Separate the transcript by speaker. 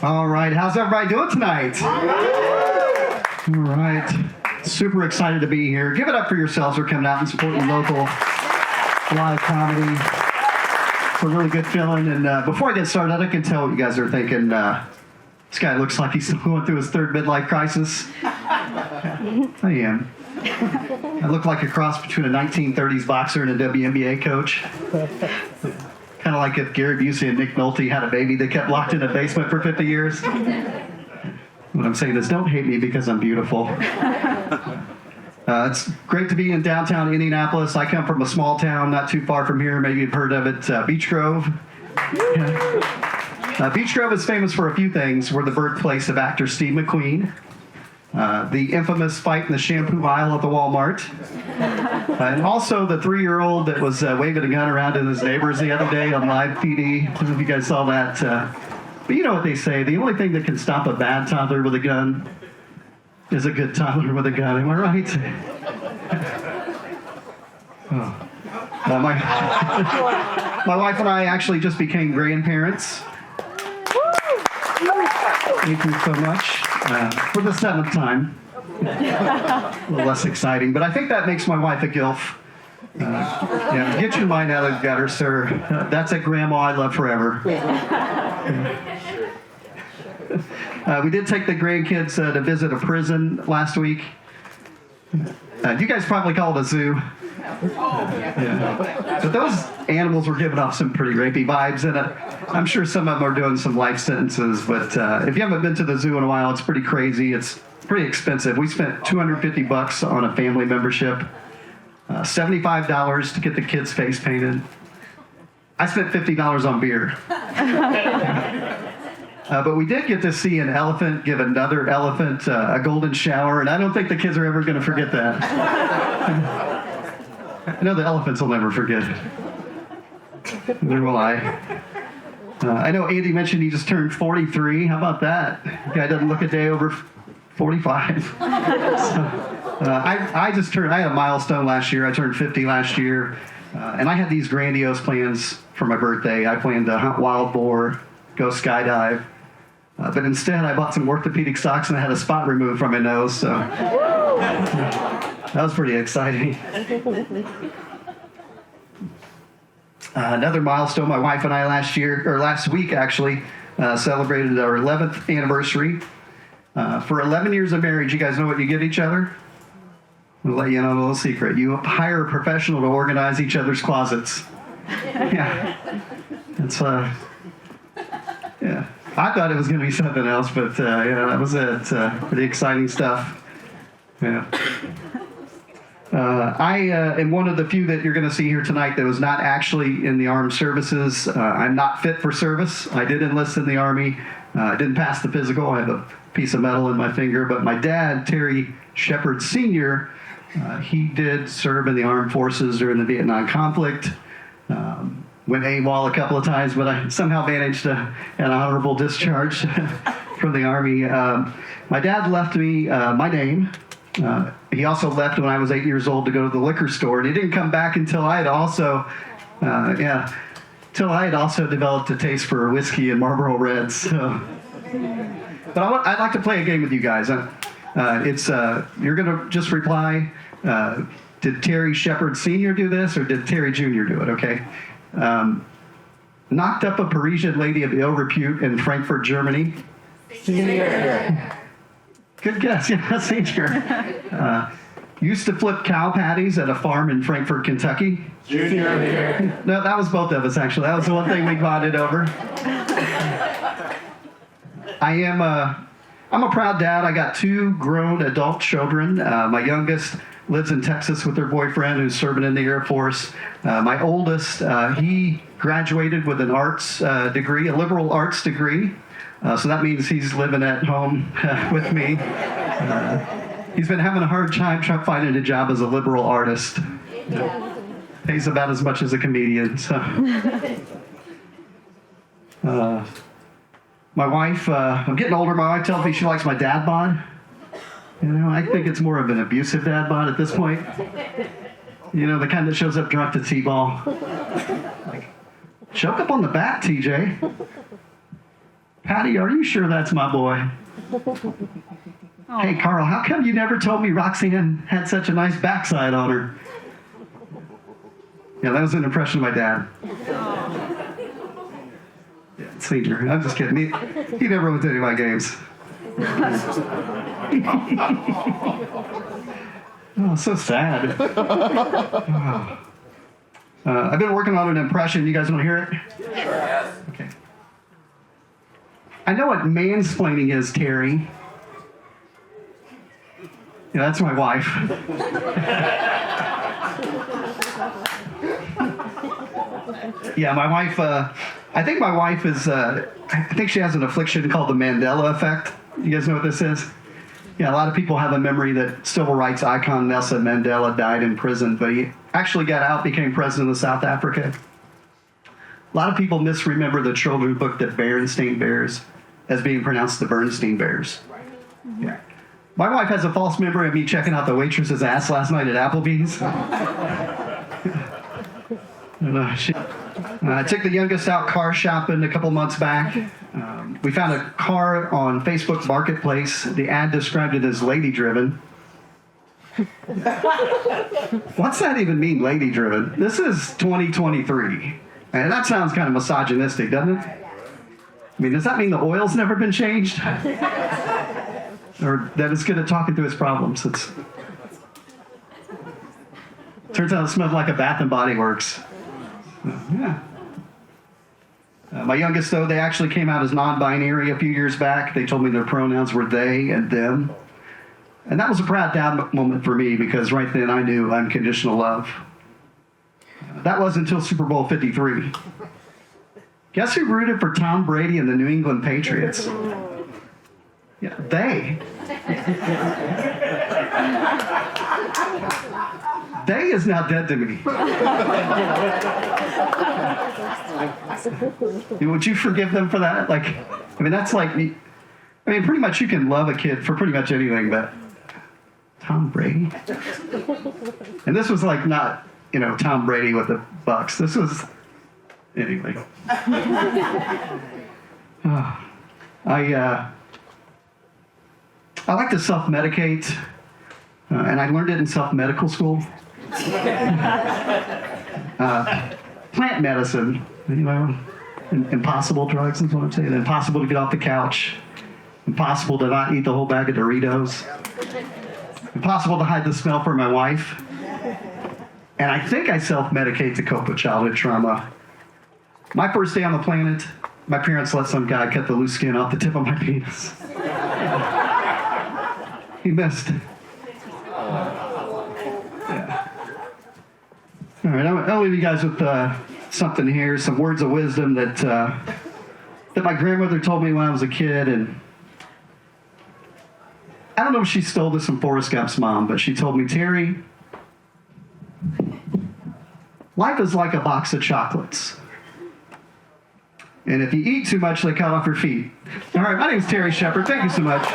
Speaker 1: All right, how's everybody doing tonight? All right, super excited to be here. Give it up for yourselves for coming out and supporting local live comedy. It's a really good feeling. And before I get started, I can tell what you guys are thinking. This guy looks like he's still going through his third midlife crisis. I am. I look like a cross between a 1930s boxer and a WNBA coach. Kind of like if Gary Busey and Nick Nolte had a baby that kept locked in a basement for 50 years. What I'm saying is, don't hate me because I'm beautiful. It's great to be in downtown Indianapolis. I come from a small town not too far from here. Maybe you've heard of it, Beech Grove. Beech Grove is famous for a few things. We're the birthplace of actor Steve McQueen, the infamous fight in the shampoo aisle at the Walmart, and also the 3-year-old that was waving a gun around at his neighbors the other day on live PD. I don't know if you guys saw that. But you know what they say, the only thing that can stop a bad toddler with a gun is a good toddler with a gun. Am I right? My wife and I actually just became grandparents. Thank you so much. For the 7th time. A little less exciting, but I think that makes my wife a gilf. Yeah, get your mind out of the gutter, sir. That's a grandma I love forever. We did take the grandkids to visit a prison last week. You guys probably call it a zoo. Yeah. But those animals were giving off some pretty rapey vibes, and I'm sure some of them are doing some life sentences. But if you haven't been to the zoo in a while, it's pretty crazy. It's pretty expensive. We spent $250 on a family membership, $75 to get the kids' face painted. I spent $50 on beer. But we did get to see an elephant give another elephant a golden shower, and I don't think the kids are ever going to forget that. I know the elephants will never forget it. Nor will I. I know Andy mentioned he just turned 43. How about that? The guy doesn't look a day over 45. I had a milestone last year. I turned 50 last year. And I had these grandiose plans for my birthday. I planned to hunt wild boar, go skydive. But instead, I bought some orthopedic socks and I had a spot removed from my nose. So that was pretty exciting. Another milestone, my wife and I last week actually, celebrated our 11th anniversary. For 11 years of marriage, you guys know what you give each other? I'll let you know a little secret. You hire a professional to organize each other's closets. Yeah. It's, yeah. I thought it was going to be something else, but yeah, that was it. Pretty exciting stuff. Yeah. I am one of the few that you're going to see here tonight that was not actually in the armed services. I'm not fit for service. I did enlist in the Army. I didn't pass the physical. I have a piece of metal in my finger. But my dad, Terry Shepard Sr., he did serve in the armed forces during the Vietnam conflict. Went AWOL a couple of times, but I somehow managed an honorable discharge from the Army. My dad left me my name. He also left when I was 8 years old to go to the liquor store, and he didn't come back until I had also, developed a taste for whiskey and Marlboro Reds. So. But I'd like to play a game with you guys. You're gonna just reply. Did Terry Shepard Sr. do this, or did Terry Jr. do it? Okay. Knocked up a Parisian lady of ill repute in Frankfurt, Germany. Senior. Good guess. Yeah, senior. Used to flip cow patties at a farm in Frankfort, Kentucky. Junior. No, that was both of us, actually. That was the one thing we bonded over. I'm a proud dad. I got 2 grown adult children. My youngest lives in Texas with her boyfriend who's serving in the Air Force. My oldest, he graduated with an arts degree, a liberal arts degree. So that means he's living at home with me. He's been having a hard time finding a job as a liberal artist. Pays about as much as a comedian. So. My wife, I'm getting older. My wife tells me she likes my dad bod. You know, I think it's more of an abusive dad bod at this point. You know, the kind that shows up drunk to T-ball. Like, choke up on the bat, TJ. Patty, are you sure that's my boy? Hey, Carl, how come you never told me Roxanne had such a nice backside on her? Yeah, that was an impression of my dad. Yeah, senior. I'm just kidding. He never went to any of my games. Oh, so sad. Oh. I've been working on an impression. You guys want to hear it? Yes. Okay. I know what mansplaining is, Terry. Yeah, that's my wife. Yeah, my wife, I think my wife is, I think she has an affliction called the Mandela effect. You guys know what this is? Yeah, a lot of people have a memory that civil rights icon Nelson Mandela died in prison, but he actually got out, became president of South Africa. A lot of people misremember the children's book, The Berenstain Bears, as being pronounced the Bernstein Bears. Yeah. My wife has a false memory of me checking out the waitress's ass last night at Applebee's. I took the youngest out car shopping a couple months back. We found a car on Facebook Marketplace. The ad described it as lady-driven. What's that even mean, lady-driven? This is 2023. And that sounds kind of misogynistic, doesn't it? I mean, does that mean the oil's never been changed? Or that it's good at talking through its problems? Turns out it smelled like a Bath and Body Works. Yeah. My youngest, though, they actually came out as non-binary a few years back. They told me their pronouns were they and them. And that was a proud dad moment for me because right then I knew unconditional love. That was until Super Bowl 53. Guess who rooted for Tom Brady and the New England Patriots? Yeah, they. They is now dead to me. Would you forgive them for that? Like, I mean, that's like, pretty much you can love a kid for pretty much anything, but Tom Brady? And this was like not, Tom Brady with the Bucks. This was, anyway. I like to self-medicate, and I learned it in self-medical school. Plant medicine, impossible drugs is what I'm saying. Impossible to get off the couch. Impossible to not eat the whole bag of Doritos. Impossible to hide the smell from my wife. And I think I self-medicate to cope with childhood trauma. My first day on the planet, my parents let some guy cut the loose skin off the tip of my penis. He missed. Yeah. All right, I'll leave you guys with something here, some words of wisdom that my grandmother told me when I was a kid, and I don't know if she stole this from Forrest Gump's mom, but she told me, Terry, life is like a box of chocolates. And if you eat too much, they cut off your feet. All right, my name is Terry Shepard. Thank you so much.